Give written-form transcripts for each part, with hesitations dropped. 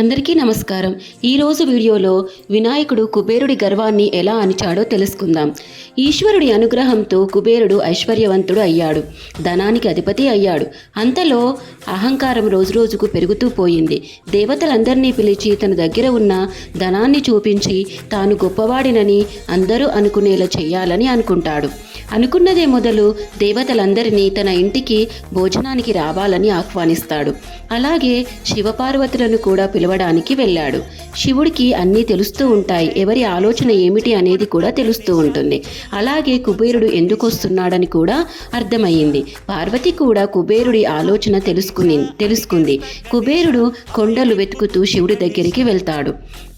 అందరికీ నమస్కారం. ఈరోజు వీడియోలో వినాయకుడు కుబేరుడి గర్వాన్ని ఎలా అణిచాడో తెలుసుకుందాం. ఈశ్వరుడి అనుగ్రహంతో కుబేరుడు ఐశ్వర్యవంతుడు అయ్యాడు, ధనానికి అధిపతి అయ్యాడు. అంతలో అహంకారం రోజురోజుకు పెరుగుతూ పోయింది. దేవతలందరినీ పిలిచి తన దగ్గర ఉన్న ధనాన్ని చూపించి తాను గొప్పవాడినని అందరూ అనుకునేలా చెయ్యాలని అనుకుంటాడు. అనుకున్నదే మొదలు దేవతలందరినీ తన ఇంటికి భోజనానికి రావాలని ఆహ్వానిస్తాడు. అలాగే శివపార్వతులను కూడా పిలవడానికి వెళ్ళాడు. శివుడికి అన్నీ తెలుస్తూ ఉంటాయి, ఎవరి ఆలోచన ఏమిటి అనేది కూడా తెలుస్తూ ఉంటుంది. అలాగే కుబేరుడు ఎందుకు వస్తున్నాడని కూడా అర్థమయ్యింది. పార్వతి కూడా కుబేరుడి ఆలోచన తెలుసుకుంది. కుబేరుడు కొండలు వెతుకుతూ శివుడి దగ్గరికి వెళ్తాడు.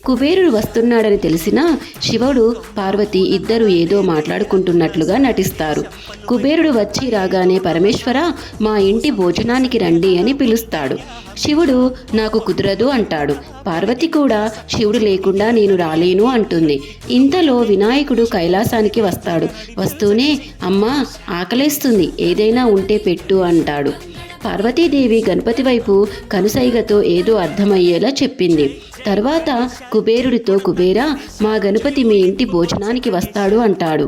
కుబేరుడు వస్తున్నాడని తెలిసినా శివుడు పార్వతి ఇద్దరు ఏదో మాట్లాడుకుంటున్నట్లుగా నటిస్తారు. కుబేరుడు వచ్చి రాగానే పరమేశ్వర, మా ఇంటి భోజనానికి రండి అని పిలుస్తాడు. శివుడు నాకు కుదరదు అంటాడు. పార్వతి కూడా శివుడు లేకుండా నేను రాలేను అంటుంది. ఇంతలో వినాయకుడు కైలాసానికి వస్తాడు. వస్తూనే అమ్మా ఆకలేస్తుంది, ఏదైనా ఉంటే పెట్టు అంటాడు. పార్వతీదేవి గణపతి వైపు కనుసైగతో ఏదో అర్థమయ్యేలా చెప్పింది. తర్వాత కుబేరుడితో, కుబేరా, మా గణపతి మీ ఇంటి భోజనానికి వస్తాడు అంటాడు.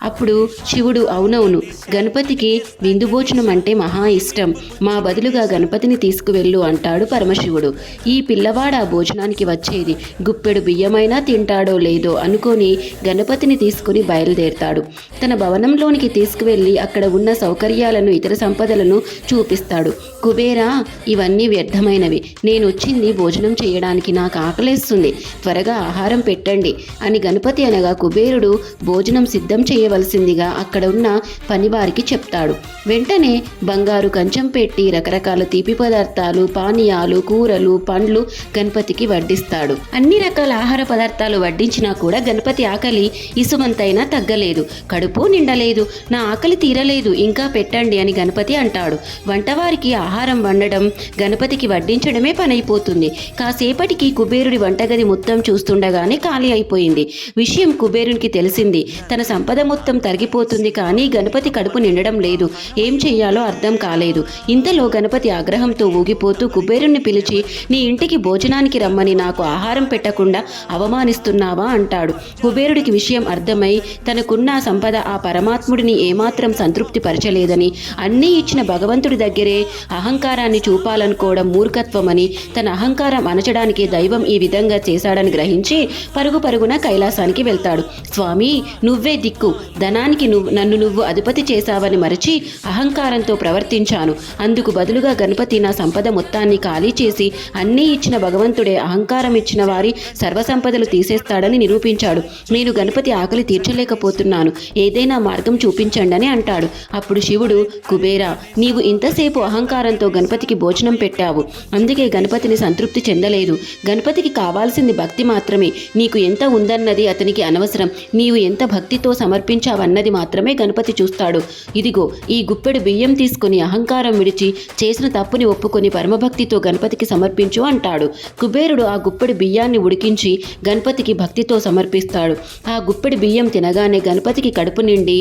అప్పుడు శివుడు అవునవును, గణపతికి విందు భోజనం అంటే మహా ఇష్టం, మా బదులుగా గణపతిని తీసుకువెళ్ళు అంటాడు పరమశివుడు. ఈ పిల్లవాడు ఆ భోజనానికి వచ్చేది, గుప్పెడు బియ్యమైనా తింటాడో లేదో అనుకొని గణపతిని తీసుకుని బయలుదేరతాడు. తన భవనంలోనికి తీసుకువెళ్ళి అక్కడ ఉన్న సౌకర్యాలను, ఇతర సంపదలను చూపిస్తాడు. కుబేరా, ఇవన్నీ వ్యర్థమైనవి, నేను వచ్చింది భోజనం చేయడానికి, నాకు ఆకలేస్తుంది, త్వరగా ఆహారం పెట్టండి అని గణపతి అనగా కుబేరుడు భోజనం సిద్ధం చేయవలసిందిగా అక్కడ ఉన్న పనివారికి చెప్తాడు. వెంటనే బంగారు కంచం పెట్టి రకరకాల తీపి పదార్థాలు, పానీయాలు, కూరలు, పండ్లు గణపతికి వడ్డిస్తాడు. అన్ని రకాల ఆహార పదార్థాలు వడ్డించినా కూడా గణపతి ఆకలి ఇసుమంతైనా తగ్గలేదు, కడుపు నిండలేదు, నా ఆకలి తీరలేదు, ఇంకా పెట్టండి అని గణపతి అంటాడు. వంటవారికి ఆహారం వండడం, గణపతికి వడ్డించడమే పనైపోతుంది. కాసేపటికి కుబేరుడి వంటగది మొత్తం చూస్తుండగానే ఖాళీ అయిపోయింది. విషయం కుబేరునికి తెలిసింది. తన సంపద మొత్తం తరిగిపోతుంది, కానీ గణపతి కడుపు నిండడం లేదు. ఏం చెయ్యాలో అర్థం కాలేదు. ఇంతలో గణపతి ఆగ్రహంతో ఊగిపోతూ కుబేరుణ్ణి పిలిచి, నీ ఇంటికి భోజనానికి రమ్మని నాకు ఆహారం పెట్టకుండా అవమానిస్తున్నావా అంటాడు. కుబేరుడికి విషయం అర్థమై తనకున్న సంపద ఆ పరమాత్ముడిని ఏమాత్రం సంతృప్తి పరచలేదని, అన్నీ ఇచ్చిన భగవంతుడి దగ్గరే అహంకారాన్ని చూపాలనుకోవడం మూర్ఖత్వమని, తన అహంకారం అణచడానికి దైవం ఈ విధంగా చేశాడని గ్రహించి పరుగున కైలాసానికి వెళ్తాడు. స్వామి, నువ్వే దిక్కు, ధనానికి నన్ను అధిపతి చేశావని మరచి అహంకారంతో ప్రవర్తించాను. అందుకు బదులుగా గణపతి నా సంపద మొత్తాన్ని ఖాళీ చేసి అన్నీ ఇచ్చిన భగవంతుడే అహంకారం ఇచ్చిన వారి సర్వసంపదలు తీసేస్తాడని నిరూపించాడు. నేను గణపతి ఆకలి తీర్చలేకపోతున్నాను, ఏదైనా మార్గం చూపించండి అని అంటాడు. అప్పుడు శివుడు, కుబేరా, నీవు ఇంతసేపు అహంకారంతో గణపతికి భోజనం పెట్టావు, అందుకే గణపతిని సంతృప్తి చెందలేదు. గణపతికి కావాల్సింది భక్తి మాత్రమే. నీకు ఎంత ఉందన్నది అతనికి అనవసరం, నీవు ఎంత భక్తితో సమర్పించావన్నది మాత్రమే గణపతి చూస్తాడు. ఇదిగో ఈ గుప్పెడు బియ్యం తీసుకుని అహంకారం విడిచి చేసిన తప్పుని ఒప్పుకొని పరమభక్తితో గణపతికి సమర్పించు అంటాడు. కుబేరుడు ఆ గుప్పెడు బియ్యాన్ని ఉడికించి గణపతికి భక్తితో సమర్పిస్తాడు. ఆ గుప్పెడు బియ్యం తినగానే గణపతికి కడుపు నిండి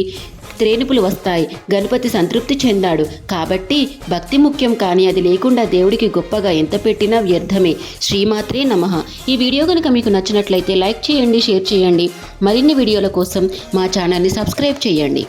త్రేనుపులు వస్తాయి. గణపతి సంతృప్తి చెందాడు. కాబట్టి భక్తి ముఖ్యం, కానీ అది లేకుండా దేవుడికి గొప్పగా ఎంత పెట్టినా వ్యర్థమే. శ్రీమాత్రే నమః. ఈ వీడియో కనుక మీకు నచ్చినట్లయితే లైక్ చేయండి, షేర్ చేయండి. మరిన్ని వీడియోల కోసం మా ఛానల్ని సబ్స్క్రైబ్ చేయండి.